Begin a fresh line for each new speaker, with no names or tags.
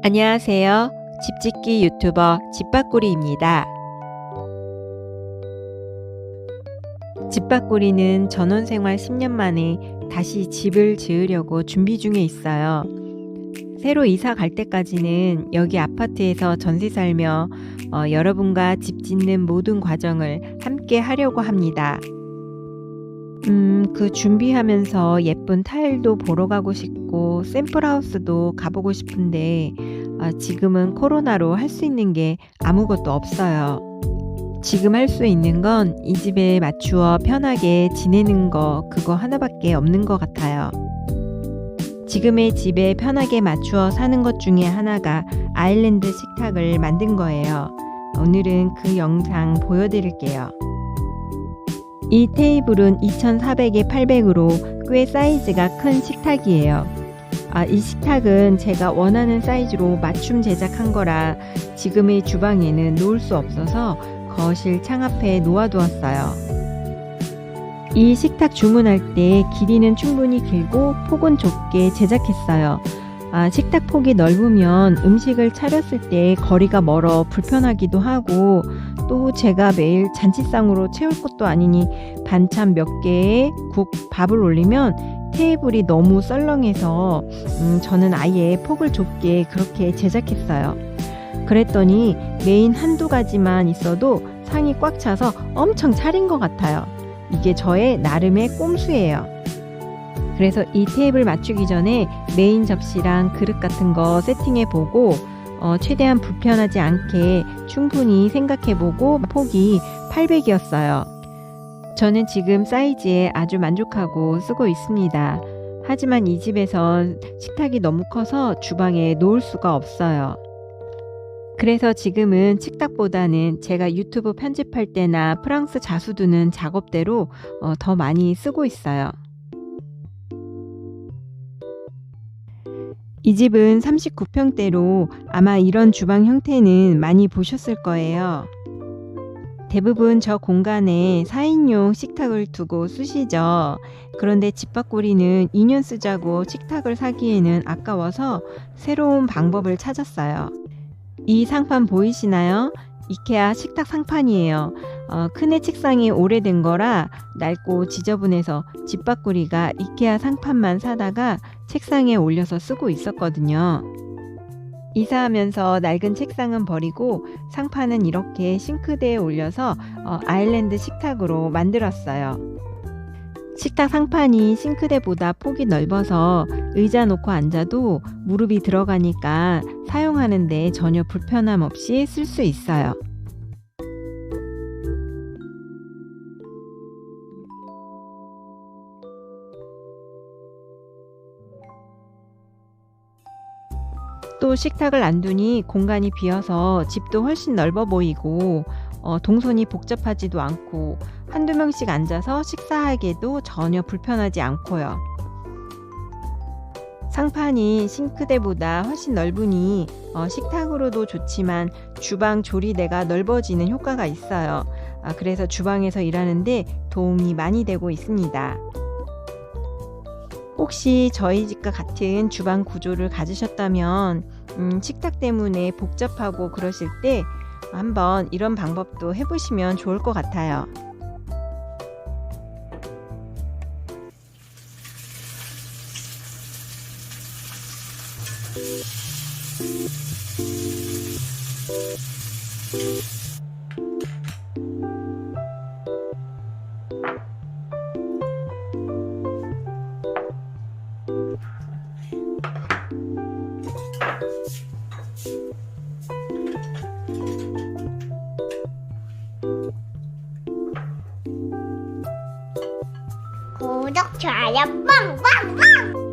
안녕하세요. 집짓기 유튜버 집밥구리입니다. 집밥구리는 전원생활 10년 만에 다시 집을 지으려고 준비 중에 있어요. 새로 이사 갈 때까지는 여기 아파트에서 전세 살며 여러분과 집 짓는 모든 과정을 함께 하려고 합니다. 그 준비하면서 예쁜 타일도 보러 가고 싶고 샘플하우스도 가보고 싶은데 지금은 코로나로 할 수 있는 게 아무것도 없어요. 지금 할 수 있는 건 이 집에 맞추어 편하게 지내는 거 그거 하나밖에 없는 것 같아요. 지금의 집에 편하게 맞추어 사는 것 중에 하나가 아일랜드 식탁을 만든 거예요. 오늘은 그 영상 보여드릴게요. 이 테이블은 2400에 800으로 꽤 사이즈가 큰 식탁이에요. 이 식탁은 제가 원하는 사이즈로 맞춤 제작한 거라 지금의 주방에는 놓을 수 없어서 거실 창 앞에 놓아두었어요. 이 식탁 주문할 때 길이는 충분히 길고 폭은 좁게 제작했어요. 식탁 폭이 넓으면 음식을 차렸을 때 거리가 멀어 불편하기도 하고 또 제가 매일 잔치상으로 채울 것도 아니니 반찬 몇 개에 국, 밥을 올리면 테이블이 너무 썰렁해서 저는 아예 폭을 좁게 그렇게 제작했어요. 그랬더니 메인 한두 가지만 있어도 상이 꽉 차서 엄청 차린 것 같아요. 이게 저의 나름의 꼼수예요. 그래서 이 테이블 맞추기 전에 메인 접시랑 그릇 같은 거 세팅해보고 최대한 불편하지 않게 충분히 생각해보고 폭이 800이었어요. 저는 지금 사이즈에 아주 만족하고 쓰고 있습니다. 하지만 이 집에선 식탁이 너무 커서 주방에 놓을 수가 없어요. 그래서 지금은 식탁보다는 제가 유튜브 편집할 때나 프랑스 자수 두는 작업대로 더 많이 쓰고 있어요. 이 집은 39평대로 아마 이런 주방 형태는 많이 보셨을 거예요. 대부분 저 공간에 4인용 식탁을 두고 쓰시죠. 그런데 집밥구리는 2년 쓰자고 식탁을 사기에는 아까워서 새로운 방법을 찾았어요. 이 상판 보이시나요? 이케아 식탁 상판이에요. 큰애 책상이 오래된 거라 낡고 지저분해서 집밥구리가 이케아 상판만 사다가 책상에 올려서 쓰고 있었거든요. 이사하면서 낡은 책상은 버리고 상판은 이렇게 싱크대에 올려서 아일랜드 식탁으로 만들었어요. 식탁 상판이 싱크대보다 폭이 넓어서 의자 놓고 앉아도 무릎이 들어가니까 사용하는데 전혀 불편함 없이 쓸 수 있어요. 또 식탁을 안 두니 공간이 비어서 집도 훨씬 넓어 보이고 동선이 복잡하지도 않고 한두 명씩 앉아서 식사하기에도 전혀 불편하지 않고요. 상판이 싱크대보다 훨씬 넓으니 식탁으로도 좋지만 주방 조리대가 넓어지는 효과가 있어요. 그래서 주방에서 일하는데 도움이 많이 되고 있습니다. 혹시 저희 집과 같은 주방 구조를 가지셨다면 식탁 때문에 복잡하고 그러실 때 한번 이런 방법도 해보시면 좋을 것 같아요.
구독, 좋아요, 빵빵빵!